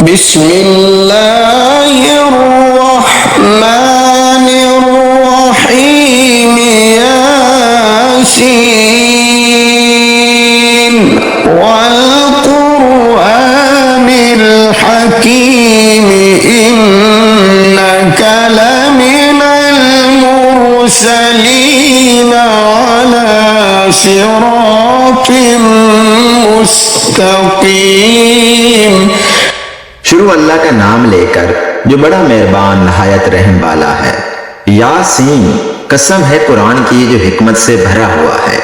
बिस्मिल्लाहिर्रहमानिर्रहीम यासीन वल कुरआनिल हकीम इन्नका लमिनल मुरसलीन अला सिरातिम मुस्तकीम। शुरू अल्लाह का नाम लेकर जो बड़ा मेहरबान नहायत रहम वाला है। यासीन, कसम है कुरान की जो हिकमत से भरा हुआ है।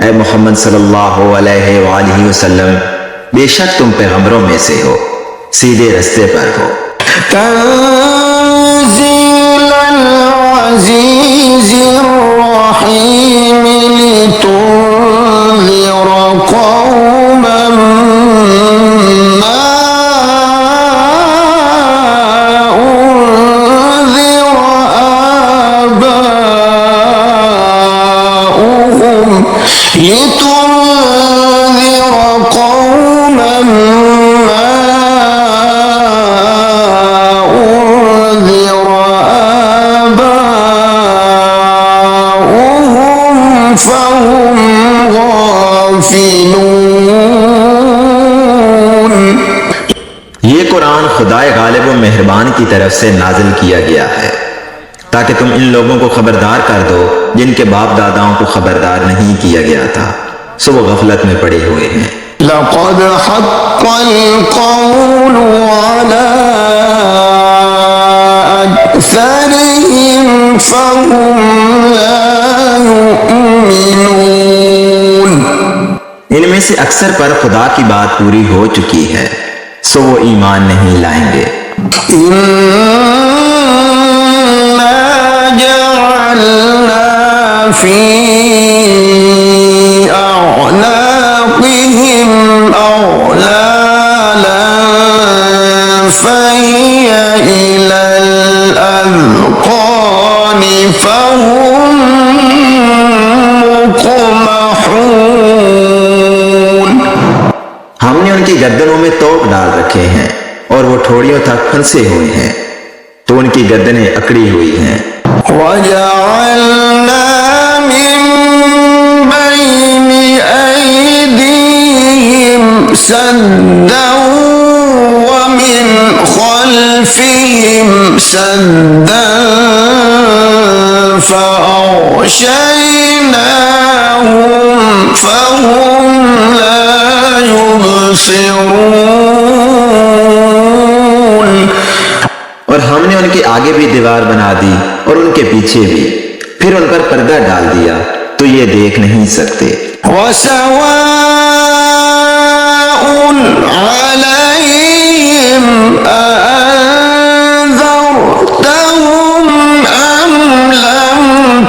ऐ मोहम्मद सल्लल्लाहु अलैहि वसल्लम, बेशक तुम पैगंबरों में से हो, सीधे रास्ते पर हो। तंज़ीलल अज़ीज़िर रहीम लितुन्ज़िरा कौमन मा उन्ज़िरा आबाउहुम लितुन्ज़िरा कौमन मा उन्ज़िरा आबाउहुम फहुम गाफिलून। ये कुरान खुदाए गालिब व मेहरबान की तरफ से नाजिल किया गया है ताकि तुम इन लोगों को खबरदार कर दो जिनके बाप दादाओं को खबरदार नहीं किया गया था, सो वो गफलत में पड़े हुए हैं। लक़द हक़्क़ल क़ौलु अला अक्सरिहिम फ़हुम ला युमिनून। इनमें से अक्सर पर खुदा की बात पूरी हो चुकी है, सो वो ईमान नहीं लाएंगे। इन्ना जअलना फी अअनाक़िहिम अग़लालन फ़हिय इलल अज़क़ानि फ़हुम मुक़महून। हमने उनकी गर्दनों में तोप डाल रखे हैं और वो ठोड़ियों तक फंसे हुए हैं, तो उनकी गर्दनें अकड़ी हुई हैं। वजअलना मिन बैनि ऐदीहिम सद्दन व मिन खल्फिहिम सद्दन फ़अग़शयनाहुम फ़हुम ला युबसिरून। और हमने उनके आगे भी दीवार बना दी और उनके पीछे भी, फिर उन पर पर्दा डाल दिया तो ये देख नहीं सकते। वसवाउन अलैहिम अअन्ज़रतहुम अम लम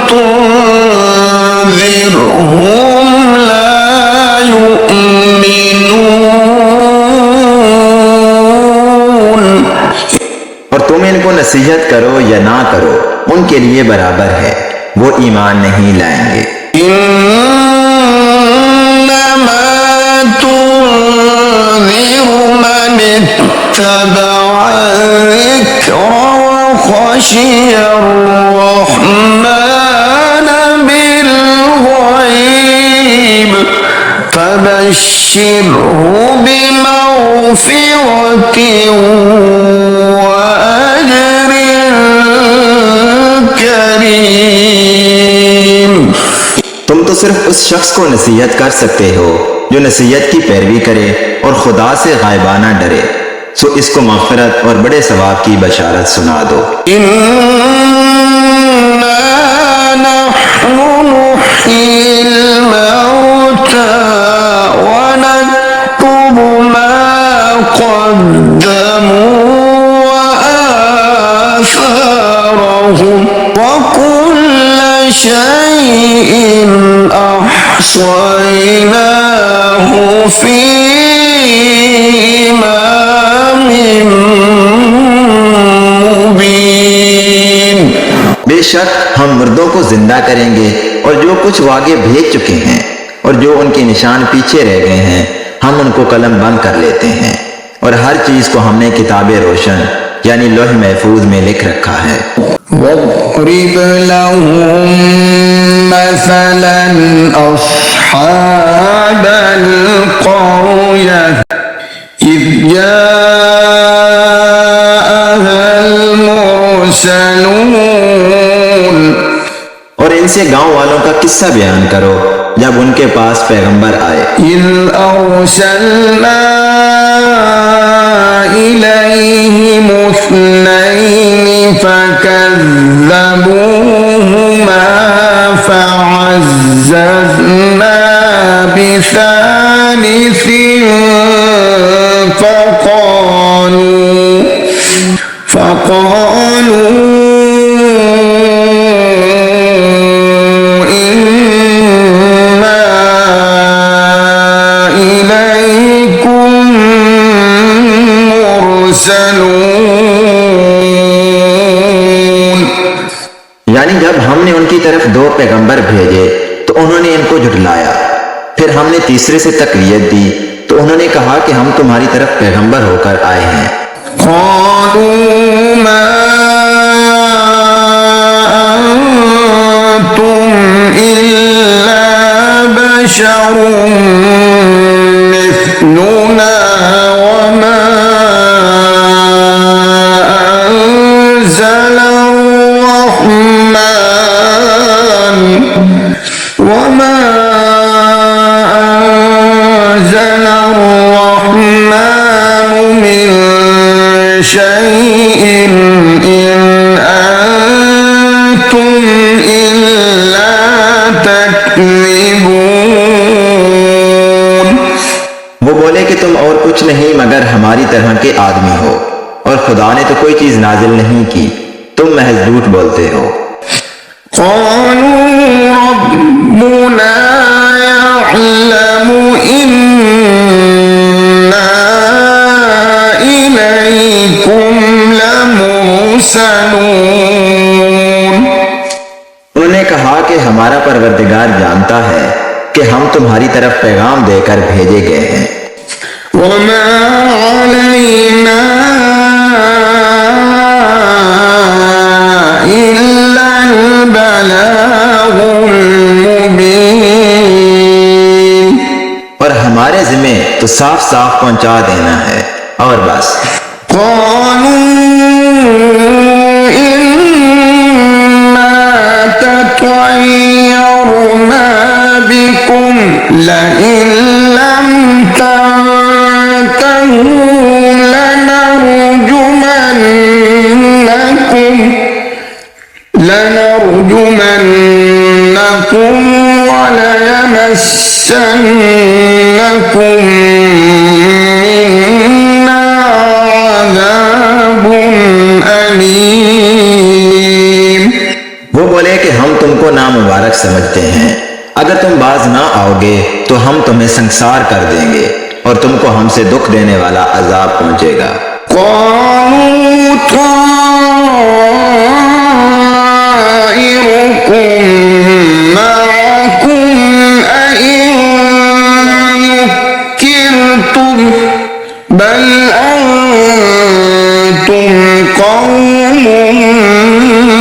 तुन्ज़िरहुम ला युमिनून। और तुम इनको नसीहत करो या ना करो, उनके लिए बराबर है, वो ईमान नहीं लाएंगे। इन्नमा तुन्ज़िरु मन इत्तबअ ज़िक्र व ख़शियर रहमान बिलग़ैब फबश्शिरहु बिमग़फ़िरतिन व अज्रिन करीम। तुम तो सिर्फ उस शख्स को नसीहत कर सकते हो जो नसीहत की पैरवी करे और खुदा से गायबाना डरे, सो इसको मग़फ़िरत और बड़े सवाब की बशारत सुना दो। इन्ना नहनु नुह्यिल मौता व नक्तुबु मा क़द्दमू व आसारहुम व कुल्ल शैइन अहसयनाहु फी इमामिन मुबीन। बेशक हम मुर्दों को जिंदा करेंगे और जो कुछ वो आगे भेज चुके हैं और जो उनके निशान पीछे रह गए हैं, हम उनको कलम बंद कर लेते हैं और हर चीज को हमने किताबे रोशन यानी लौह महफूज में लिख रखा है। واضرب لهم مثلا أصحاب القرية إذ جاءها المرسلون। और इनसे गांव वालों का किस्सा बयान करो जब उनके पास पैगंबर आए। إذ أرسلنا إليهم اثنين فكذبوهما فعززنا بثالث فقالوا यानी जब हमने उनकी तरफ दो पैगंबर भेजे तो उन्होंने इनको झुठलाया। फिर हमने तीसरे से तकवीयत दी तो उन्होंने कहा कि हम तुम्हारी तरफ पैगंबर होकर आए हैं। वो बोले कि तुम और कुछ नहीं मगर हमारी तरह के आदमी हो और खुदा ने तो कोई चीज नाजिल नहीं की, तुम महज झूठ बोलते हो। उन्होंने कहा कि हमारा परवरदिगार जानता है कि हम तुम्हारी तरफ पैगाम देकर भेजे गए हैं। वमा अलैना इल्लल बलागुल मुबीन। और हमारे जिम्मे तो साफ साफ पहुंचा देना है और बस। لئن لم تنتهوا لنرجمنكم وليمسنكم منا عذاب أليم। वो बोले कि हम तुमको नामुबारक समझते हैं, अगर तुम बाज ना आओगे तो हम तुम्हें संसार कर देंगे और तुमको हमसे दुख देने वाला अजाब पहुंचेगा। बल अंतुम कौम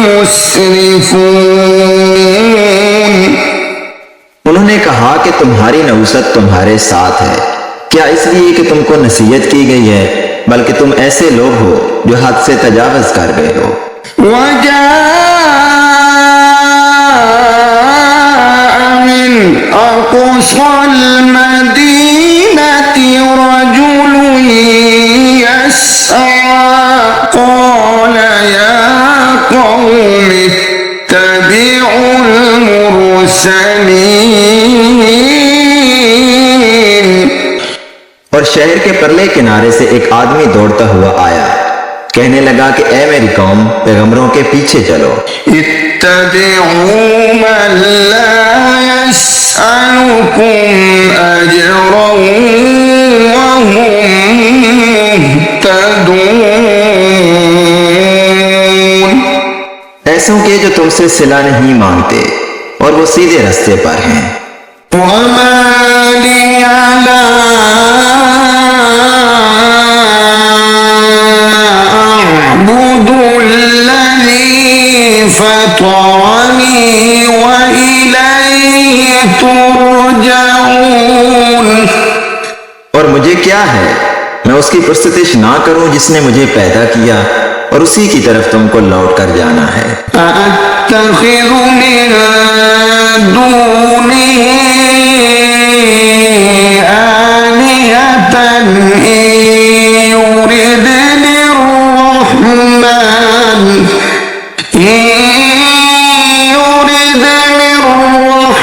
मुस्रिफून। उन्होंने कहा कि तुम्हारी नौसत तुम्हारे साथ है, क्या इसलिए कि तुमको नसीहत की गई है, बल्कि तुम ऐसे लोग हो जो हद से तजावज कर गए हो। मिन अक़सल मदीनति रजुलुन यस्आ क़ाल या क़ौमि इत्तबिउल मुरसलीन। और शहर के परले किनारे से एक आदमी दौड़ता हुआ आया, कहने लगा कि ए मेरी कौम, पैगंबरों के पीछे चलो। इत्तबिउ मन ला यसअलुकुम अजरन व हुम मुहतदून। ऐसों के जो तुमसे सिला नहीं मांगते और वो सीधे रास्ते पर हैं। वमा लिया ला ترجعون और मुझे क्या है, मैं उसकी प्रस्तुतिश ना करूं जिसने मुझे पैदा किया और उसी की तरफ तुमको लौट कर जाना है। أأتخذ من دونه آلهة إن يردني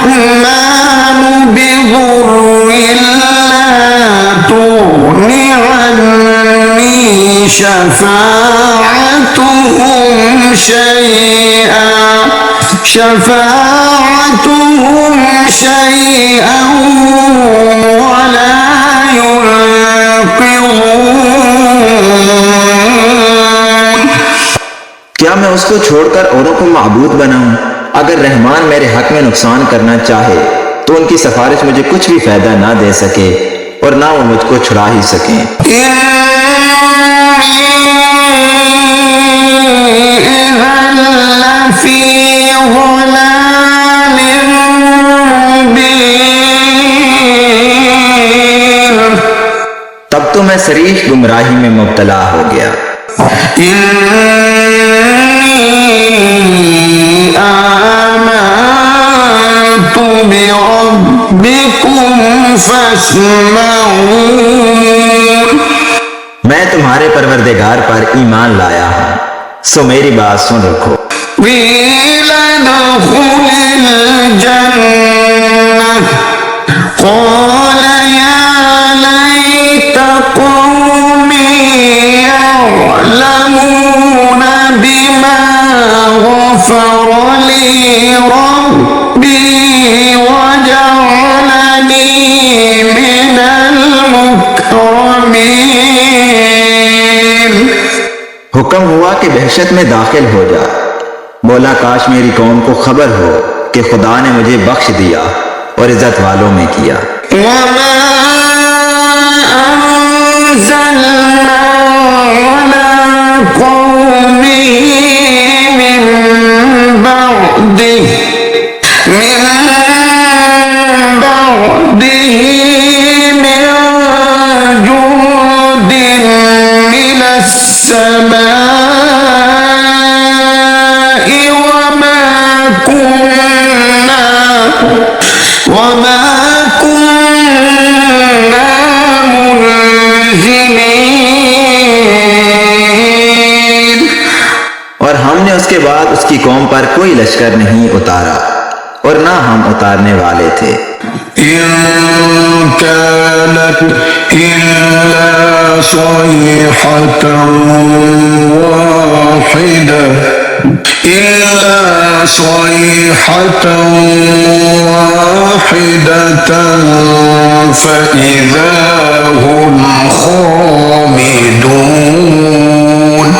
الرحمن بضر لا تغن عني شفاعتهم شيئا ولا ينقذون। क्या मैं उसको छोड़कर औरों को माबूद बनाऊं? अगर रहमान मेरे हक में नुकसान करना चाहे तो उनकी सिफारिश मुझे कुछ भी फायदा ना दे सके और ना वो मुझको छुड़ा ही सके। तब तो मैं सरीह गुमराही में मुब्तला हो गया। मैं तुम्हारे परवरदिगार पर ईमान लाया हूँ, सो मेरी बात सुन रखो। قال يا ليت قومي يعلمون بما غفر لي ربي وجعلني من المكرمين। हुक्म हुआ कि बहशत में दाखिल हो जा। बोला काश मेरी कौम को खबर हो कि खुदा ने मुझे बख्श दिया और इज्जत वालों में किया। वमा अंज़लना अला कौमिही मिन बअदिही मिन जुंदिन मिनस समाई वमा कुन्ना मुनज़िलीन। और हमने उसके बाद उसकी कौम पर कोई लश्कर नहीं उतारा और ना हम उतारने वाले थे। इन कानत इल्ला सयहतन वाहिदतन फइज़ा हुम खामिदून।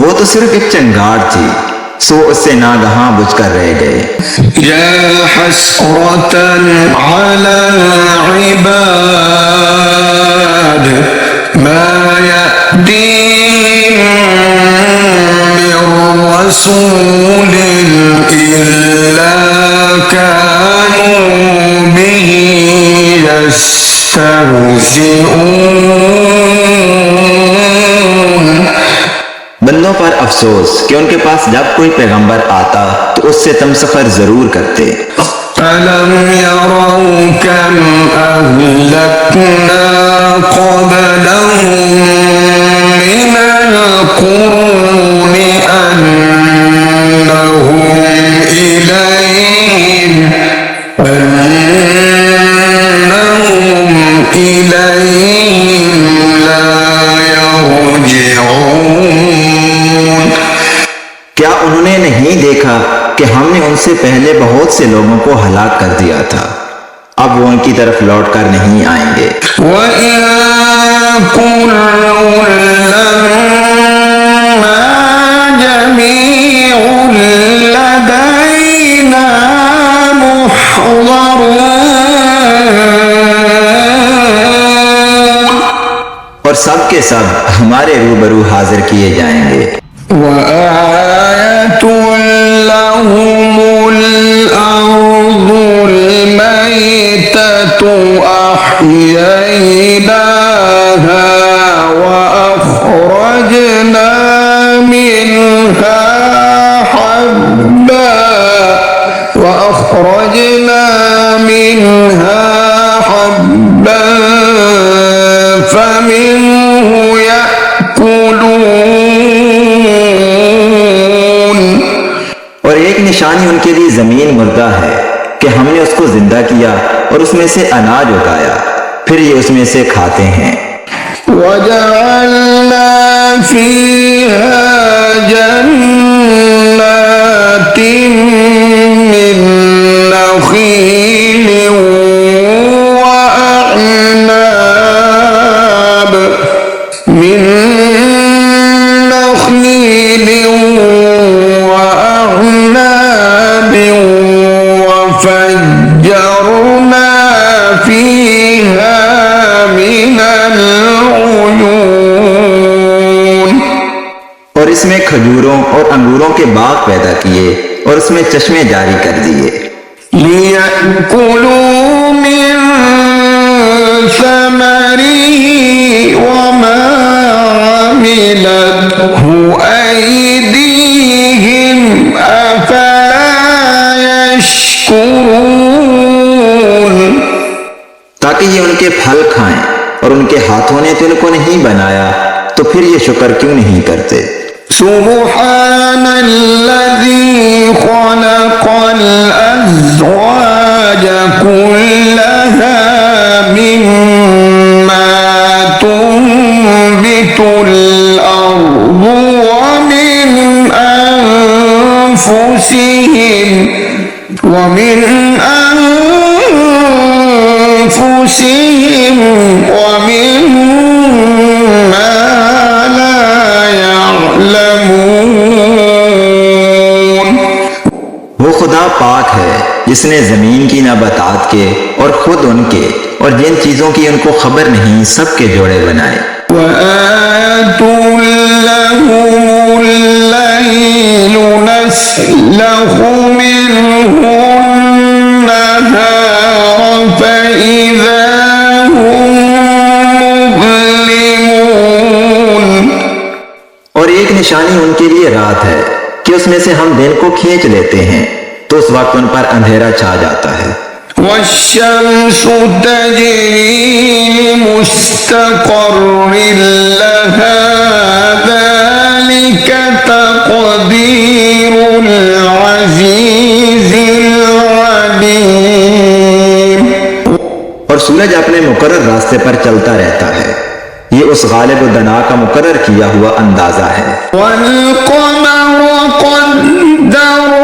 वो तो सिर्फ एक चंगाड़ थी, सो उससे नागहां बुझकर रह गए। या हसरतन अला इबाद मा यअतीहिम मिर रसूलिन इल्ला कानू बिही यस्तहज़िऊन। बंदों पर अफसोस कि उनके पास जब कोई पैगंबर आता तो उससे तमसखर जरूर करते। अलम यरौ कम अहलकना क़ब्लहुम मिनल क़ुरूनि अन्नहुम इलैहिम ला यरजिऊन। क्या उन्होंने नहीं देखा कि हमने उनसे पहले बहुत से लोगों को हलाक कर दिया था, अब वो उनकी तरफ लौट कर नहीं आएंगे। और सब के सब हमारे रूबरू हाजिर किए जाएंगे। وآية لهم الأرض أحييناها وأخرجنا منها حبا فمنه يأكلون। और एक निशानी उनके लिए जमीन मुर्दा है कि हमने उसको जिंदा किया और उसमें से अनाज उगाया, फिर ये उसमें से खाते हैं। वजअलना फीहा जन्नातिन मिन नखील वअअनाब وفجرنا فيها من العيون। और इसमें खजूरों और अंगूरों के बाग पैदा किए और उसमें चश्मे जारी कर दिए। लियअकुलू मिन समरिही वमा अमिलतहु अयदीहिम अफला यशकुरून। ताकि ये उनके फल खाएं, और उनके हाथों ने तो इनको नहीं बनाया, तो फिर ये शुक्र क्यों नहीं करते। सुब्हानल्लज़ी खलक़ल अज़वाज कुल्लहा मिम्मा तुंबितुल अर्ज़ु व मिन अनफुसिहिम वमिम्मा ला यअलमून। वो खुदा पाक है जिसने जमीन की नबातात के और खुद उनके और जिन चीजों की उनको खबर नहीं सबके जोड़े बनाए। वआतुल लहुमुल लैलु नस्लखु मिन्हु नहार फइज़ा हुम मुज़लिमून। और एक निशानी उनके लिए रात है कि उसमें से हम दिन को खींच लेते हैं, तो उस वक्त उन पर अंधेरा छा जाता है। वश्शम्सु तजरी लिमुस्तक़र्रिन लहा ज़ालिक तक़दीरुल अज़ीज़िल अलीम। और सूरज अपने मुकर्रर रास्ते पर चलता रहता है, ये उस गालिब दना का मुकर्रर किया हुआ अंदाजा है। वल्क़मर क़द्दरनाहु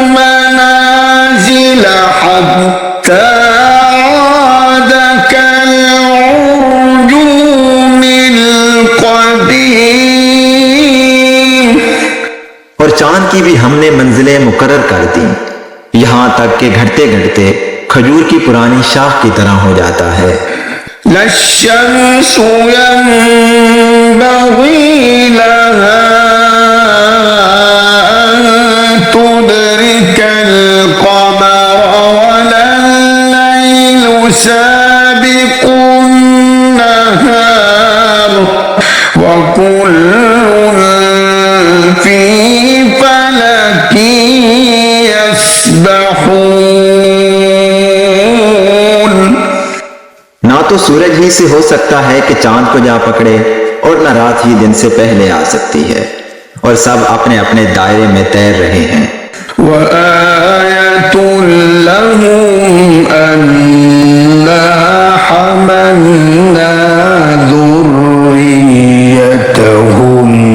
मनाज़िल हत्ता आद कलउर्जूनिल क़दीम। और चांद की भी हमने मंजिलें मुकर्रर कर दी, यहाँ तक कि घटते घटते खजूर की पुरानी शाख की तरह हो जाता है। लश्शम्सु यंबग़ी लहा अन तुदरिकल क़मर वल्लैलु साबिक़ुन नहार वकुल्लुन फ़ी फ़लकिन यस्बहून। ना तो सूरज ही से हो सकता है कि चांद को जा पकड़े, और न रात ही दिन से पहले आ सकती है, और सब अपने अपने दायरे में तैर रहे हैं। वआयतुल लहुम अन्ना हमलना ذُرِّيَّتَهُمْ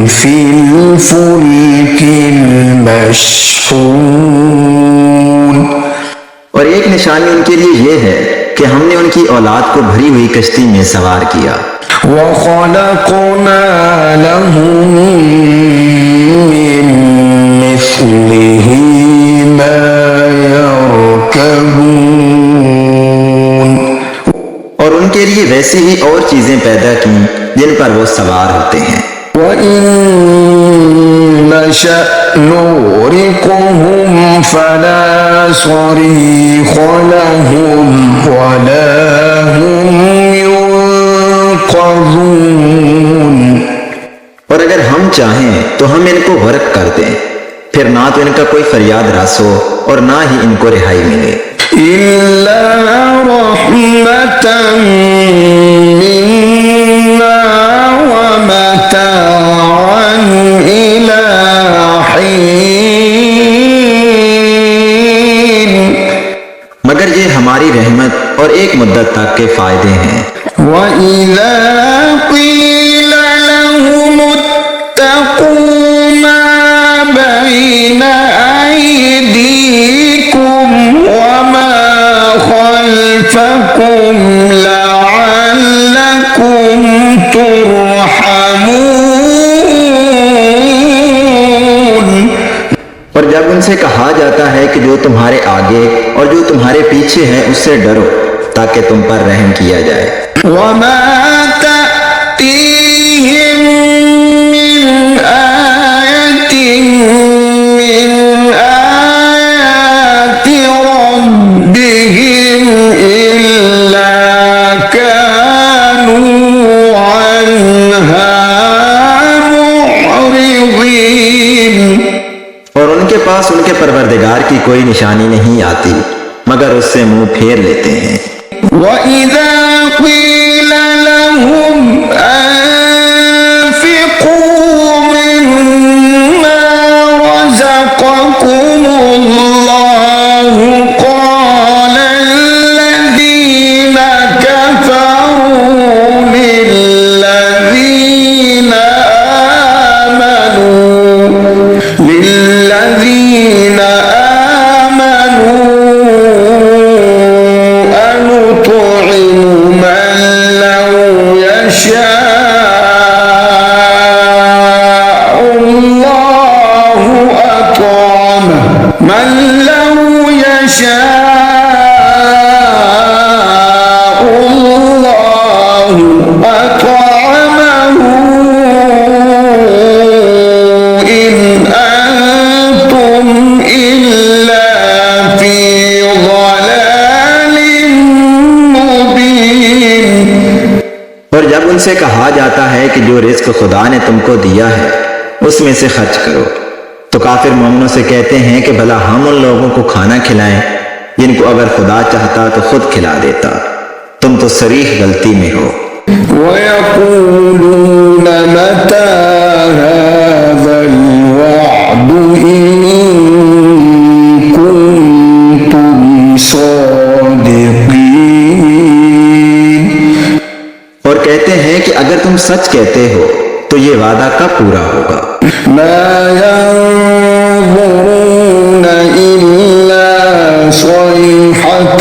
फिल फुल्किल मशहून। और एक निशानी उनके लिए यह है कि हमने उनकी औलाद को भरी हुई कश्ती में सवार किया। वख़लक़ना लहुम मिन मिस्लिही मा यरकबून। और उनके लिए वैसी ही और चीजें पैदा की जिन पर वो सवार होते हैं। وإن نشأ نغرقهم فلا صريخ لهم ولا هم ينقذون। और अगर हम चाहें तो हम इनको गर्क कर दें, फिर ना तो इनका कोई फरियाद रास हो और ना ही इनको रिहाई मिले। إلا رحمة منا ومتاعا إلى حين। मगर ये हमारी रहमत और एक मुद्दत तक के फायदे हैं। وإذا قيل لهم اتقوا ما بين أيديكم وما خلفكم لعلكم ترحمون। और जब उनसे कहा जाता है कि जो तुम्हारे आगे और जो तुम्हारे पीछे है उससे डरो ताकि तुम पर रहम किया जाए। وما تأتيهم من آية من آيات ربهم إلا كانوا عنها معرضين। और उनके पास उनके परवरदिगार की कोई निशानी नहीं आती मगर उससे मुंह फेर लेते हैं। وإذا قيل لهم أنفقوا مما رزقكم الله قال الذين كفروا للذين آمنوا أنطعم من لو يشاء الله أطعمه إن أنتم إلا في ضلال مبين। और जब उनसे कहा जाता है कि जो रिज्क खुदा ने तुमको दिया है उसमें से खर्च करो तो काफिर मोमिनों से कहते हैं कि भला हम उन लोगों को खाना खिलाएं जिनको अगर खुदा चाहता तो खुद खिला देता, तुम तो सरीह गलती में हो। ويقولون متى هذا الوعد إن كنتم صادقين। और कहते हैं कि अगर तुम सच कहते हो तो ये वादा कब पूरा होगा। ما ينظرون إلا صيحة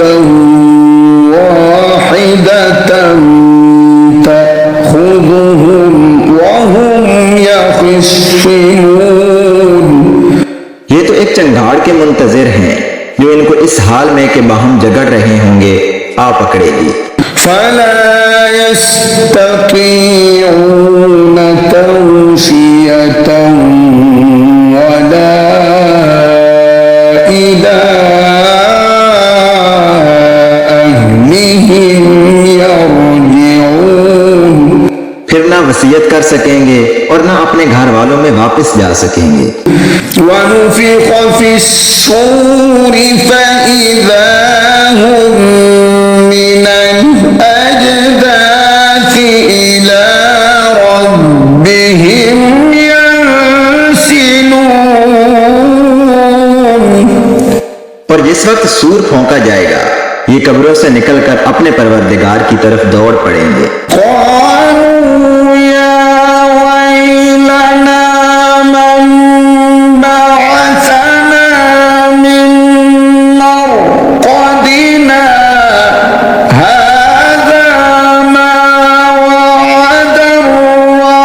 واحدة تأخذهم وهم يخصمون। ये तो एक चंगाड़ के मुंतजिर हैं जो इनको इस हाल में कि बाहम झगड़ रहे होंगे आ पकड़ेगी। فلا يستطيعون توصية ولا إلى أهلهم يرجعون। फिर ना वसीयत कर सकेंगे और ना अपने घर वालों में वापस जा सकेंगे। ونفخ في الصور فإذا هم من الأجداث إلى ربهم ينسلون। और जिस वक्त सूर फौंका जाएगा ये कब्रों से निकलकर अपने परवरदिगार की तरफ दौड़ पड़ेंगे। قالوا يا ويلنا من بعثنا من مرقدنا هذا ما وعد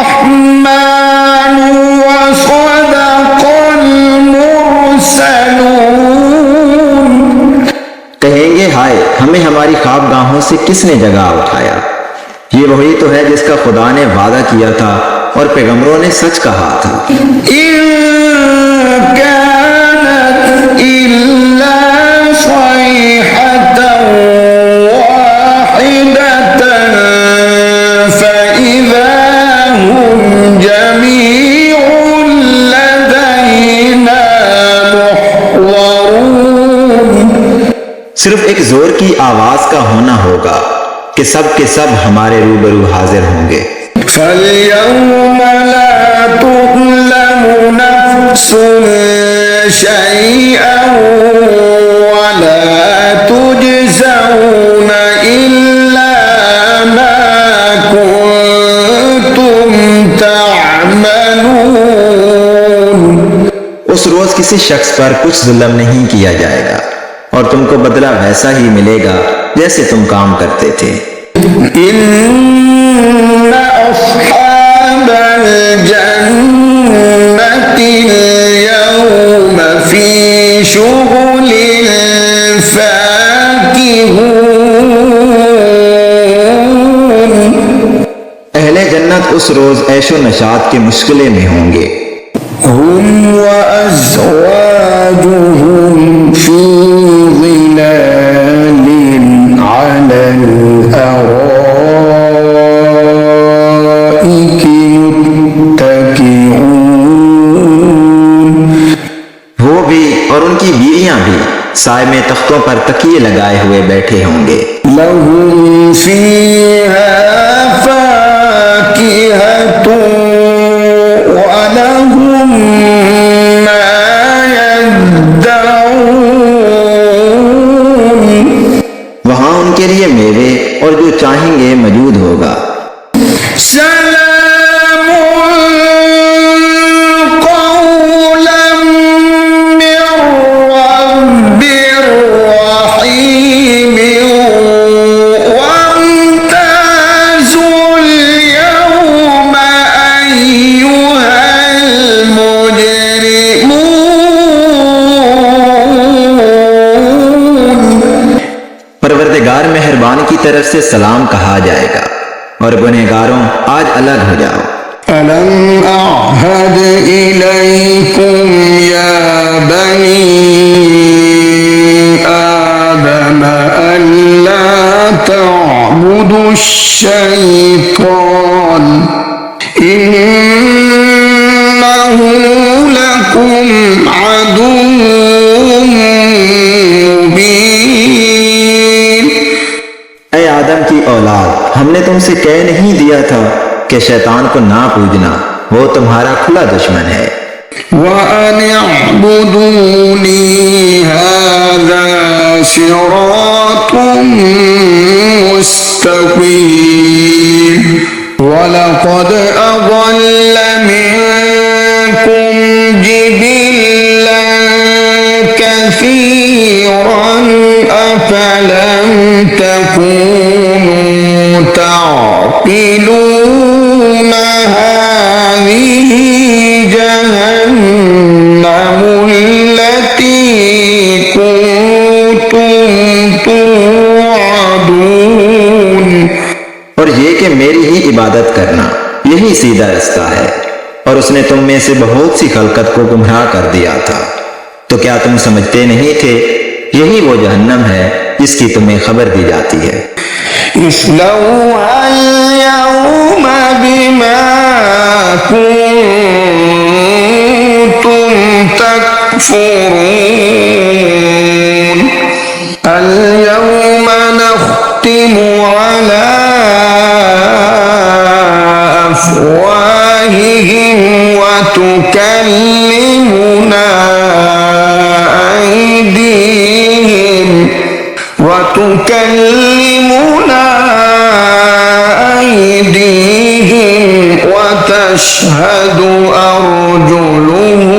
الرحمن وصدق المرسلون। कहेंगे हाय हमें हमारी ख्वाबगाहों से किसने जगा उठाया। ये वही तो है जिसका खुदा ने वादा किया था और पैगंबरों ने सच कहा था। इन कानत इल्ला सयहतन वाहिदतन फइज़ा हुम जमीउन लदैना मुहज़रून। सिर्फ एक जोर की आवाज का होना होगा कि सब के सब हमारे रूबरू हाजिर होंगे। फल्यौम ला तुज़लमु नफ्सुन शैअन वला तुजज़ौन इल्ला मा कुन्तुम तअमलून। उस रोज किसी शख्स पर कुछ जुल्म नहीं किया जाएगा और तुमको बदला वैसा ही मिलेगा जैसे तुम काम करते थे। इन्न अस्हाबल जन्नति यौम फी शुगुलिन फाकिहून। अहले जन्नत उस रोज ऐशो नशात के मुश्किले में होंगे। हुम व अज़वाजुहुम फी ज़िलालिन अलल अराइकि मुत्तकिऊन। वो भी और उनकी बीवियां भी साए में तख्तों पर तकिए लगाए हुए बैठे होंगे। लहुम फीहा फाकिहतुन व लहुम मा यद्दऊन। वहां उनके लिए मेवे और जो चाहेंगे मौजूद होगा। सलामुन कौलन मिर रब्बिर रहीम वम्ताजुल यौमा अय्युहल मुजरिमून। परवरदिगार मेहरबान की तरफ से सलाम कहा जाएगा और गुनहगारों आज अलग हो जाओ। अलम अअहद इलैकुम या बनी आदम अल्ला तअबुदुश्शैतान इन्नहु लकुम अदुव्वुम मुबीन। ऐ आदम की औलाद, हमने तुमसे कह नहीं दिया था कि शैतान को ना पूजना, वो तुम्हारा खुला दुश्मन है। वअन अअबुदूनी हाज़ा सिरातुम मुस्तक़ीम। वलक़द अज़ल्ल मिनकुम जिबिल्लन कसीरन अफ़लम तकूनू तअक़िलून। हाज़िही जहन्नमुल्लती कुन्तुम तुअदून। और ये कि मेरी ही इबादत करना, यही सीधा रास्ता है। और उसने तुम में से बहुत सी खलकत को गुमराह कर दिया था। तो क्या तुम समझते नहीं थे? यही वो जहन्नम है जिसकी तुम्हें खबर दी जाती है। इस्लौहल यौमा बिमा कुन्तुम तकफुरून। अल यौमा नख्तिमु अला अफ़वाहिहिम व तुकल्लिमुना أيديهم وتشهد أرجلهم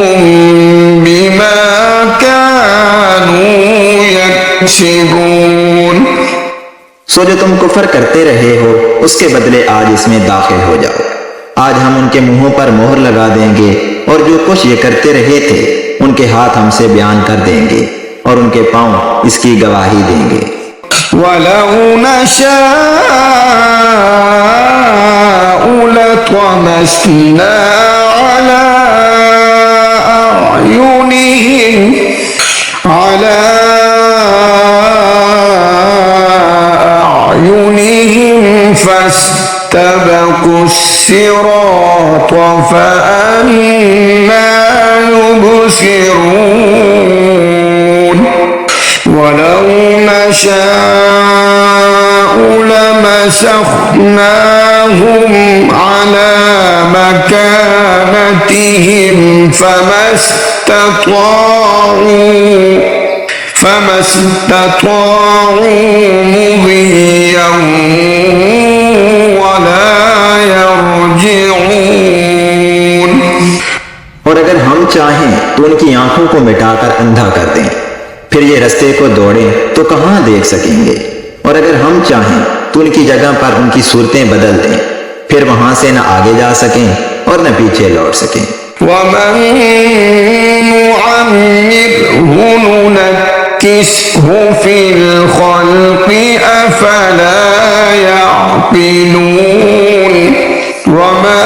بما كانوا يكسبون। सो जो तुम कुफर करते रहे हो उसके बदले आज इसमें दाखिल हो जाओ। आज हम उनके मुंहों पर मोहर लगा देंगे और जो कुछ ये करते रहे थे उनके हाथ हमसे बयान कर देंगे और उनके पांव इसकी गवाही देंगे। वलौ नशाअ لطمسنا على أعينهم فاستبقوا الصراط فأنى يبصرون ولو نشاء لمسخناهم على مكانتهم فما استطاعوا مضيا ولا يرجعون। और अगर हम चाहें तो उनकी आंखों को मिटाकर अंधा कर दें, फिर ये रास्ते को दौड़ें तो कहां देख सकेंगे। और अगर हम चाहें तो उनकी जगह पर उनकी सूरतें बदल दें, फिर वहां से न आगे जा सकें और न पीछे लौट सकें। वमन नुअम्मिरहु नुनक्किसहु फिल खल्क़ि अफला यअक़िलून वमा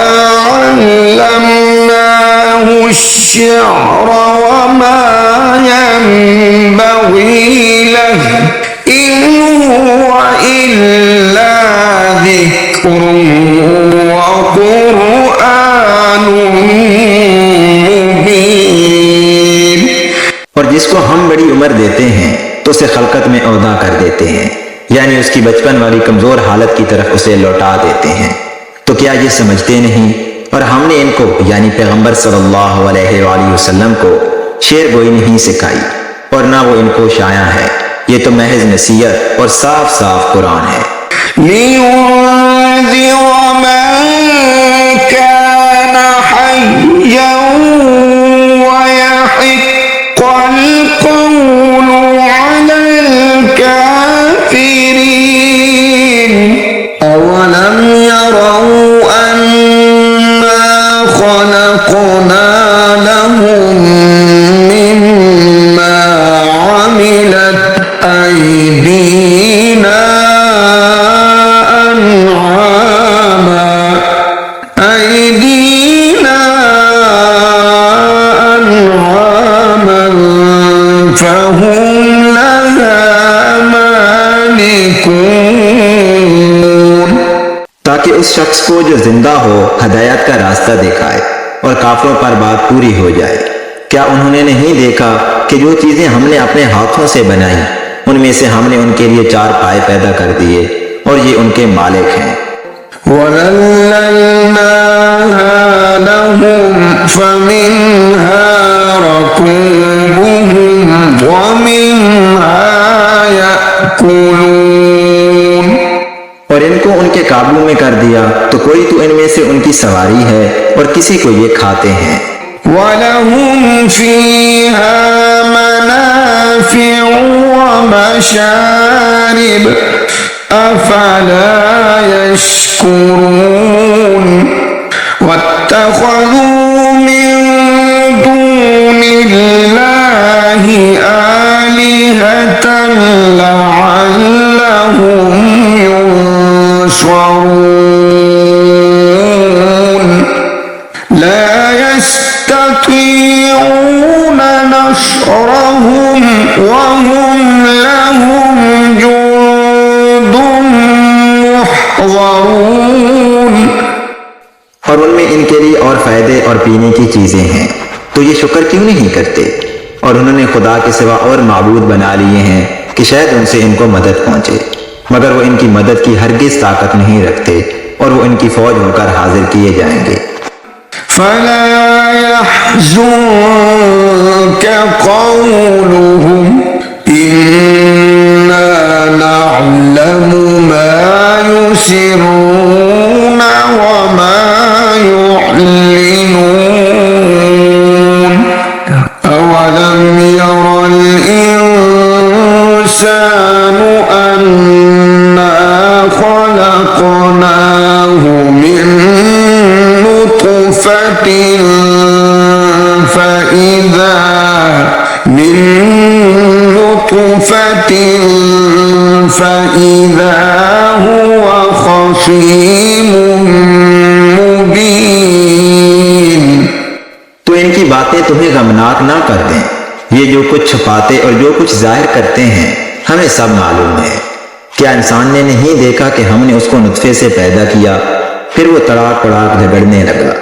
अल्लमनाहु अश्शिअर वमा यंबग़ी लहु इन हुव इल्ला ज़िक्रुन व क़ुरआनुन मुबीन। और जिसको हम बड़ी उम्र देते हैं तो उसे खलकत में औदा कर देते हैं, यानी उसकी बचपन वाली कमजोर हालत की तरफ उसे लौटा देते हैं। तो क्या ये समझते नहीं? और हमने इनको यानी पैगंबर सल्लल्लाहु अलैहि वसल्लम को शेर गोई नहीं सिखाई और ना वो इनको शाया है। ये तो महज नसीहत और साफ साफ कुरान है। लियुन्ज़िर मन कान हय्यन व यहिक़्क़ल क़ौलु अलल काफ़िरीन। अवलम यरौ अन्ना खलक़ना लहुम मिम्मा अमिलत अयदीना अन'ामन फहुम लहा मालिकून। ताकि उस शख्स को जो जिंदा हो हदायत का रास्ता दिखाए और काफिरों पर बात पूरी हो जाए। क्या उन्होंने नहीं देखा कि जो चीजें हमने अपने हाथों से बनाई उनमें से हमने उनके लिए 4 पाए पैदा कर दिए और ये उनके मालिक हैं। वज़ल्लल्नाहा लहुम फमिन्हा रकूबुहुम व मिन्हा याकुलून। और इनको उनके काबू में कर दिया तो कोई तो इनमें से उनकी सवारी है और किसी को ये खाते हैं। वलहुम फीहा मनाफ़िउ व मशारिब अफला यश्कुरून। वत्तख़ज़ू मिन दूनिल्लाहि आलिहतन लअल्लहुम युंशरून। ला यस्ततीऊन नशरहुम व हुम लहुम जुंदुम मुहज़रून। और उनमें इनके लिए और फायदे और पीने की चीजें हैं, तो ये शुक्र क्यों नहीं करते? और उन्होंने खुदा के सिवा और माबूद बना लिए हैं कि शायद उनसे इनको मदद पहुंचे, मगर वो इनकी मदद की हरगिज ताकत नहीं रखते और वो इनकी फौज होकर हाजिर किए जाएंगे। फला यहज़ुनक क़ौलुहुम इन्ना नअलमु मा युसिर्रून व मा युअलिनून। अवलम यरल इंसानु अन्ना खलक़नाहु मिन नुत्फ़तिन فإذا هو خصيم बातें तुम्हें गमनाक ना कर दें। ये जो कुछ छुपाते और जो कुछ जाहिर करते हैं हमें सब मालूम है। क्या इंसान ने नहीं देखा कि हमने उसको नुत्फे से पैदा किया, फिर वो तड़ाक तड़ाक झगड़ने लगा।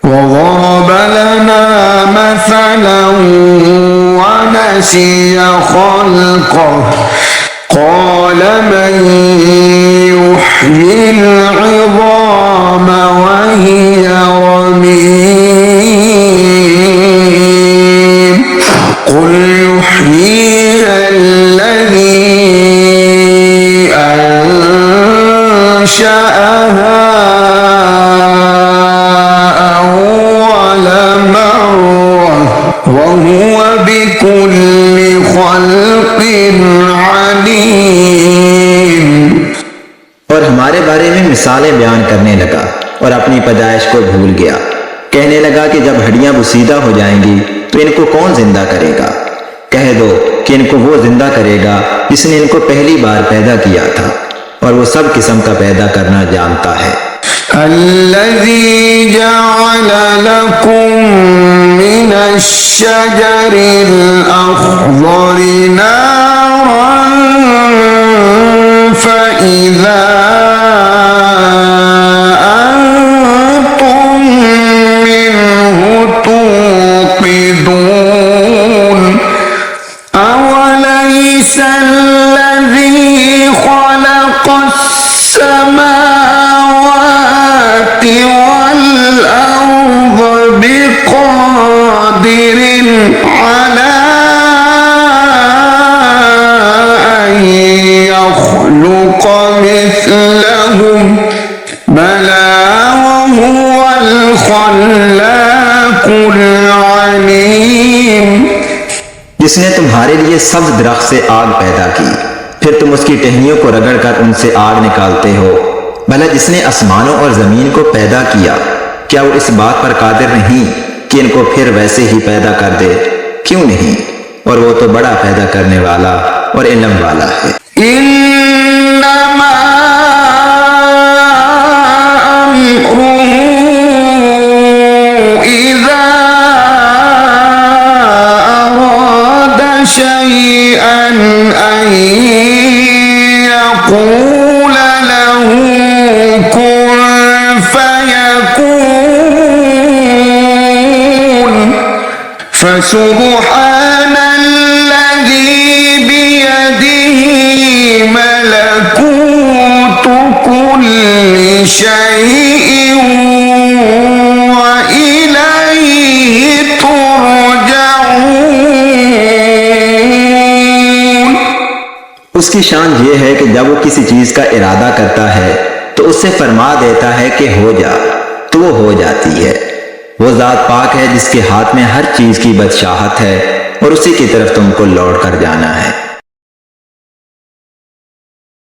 وضرب لنا مثلا ونسي خلقه قال من يحيي العظام وهي رميم قل يحييها الذي أنشأها وهو بكل خلق عليم। और हमारे बारे में मिसालें बयान करने लगा और अपनी पैदाइश को भूल गया। कहने लगा कि जब हड्डियां बुसीदा हो जाएंगी तो इनको कौन जिंदा करेगा। कह दो कि इनको वो जिंदा करेगा जिसने इनको पहली बार पैदा किया था और वो सब किस्म का पैदा करना जानता है। الذي جعل لكم من الشجر الأخضر نارا فإذا أنتم منه توقدون أوليس الذي خلق السماوات والأرض بقادر على أن يخلق مثلهم بلى وهو الخلاق العليم। जिसने तुम्हारे लिए सब्ज दरख्त से आग पैदा की, फिर तुम उसकी टहनियों को रगड़कर उनसे आग निकालते हो। भला जिसने आसमानों और जमीन को पैदा किया, क्या वो इस बात पर कादिर नहीं कि इनको फिर वैसे ही पैदा कर दे? क्यों नहीं? और वो तो बड़ा पैदा करने वाला और इल्म वाला है। इन्नमा अम्रुहु इज़ा अरादा शैअन अन यक़ूल लहू कुन फयकून फसुब्हान الذي بيده ملكوت كل شيء وإليه ترجعون। उसकी शान ये है कि जब वो किसी चीज का इरादा करता है तो उससे फरमा देता है कि हो जा, तो वो हो जाती है। वो जात पाक है जिसके हाथ में हर चीज की बादशाहत है और उसी की तरफ तुमको लौट कर जाना है।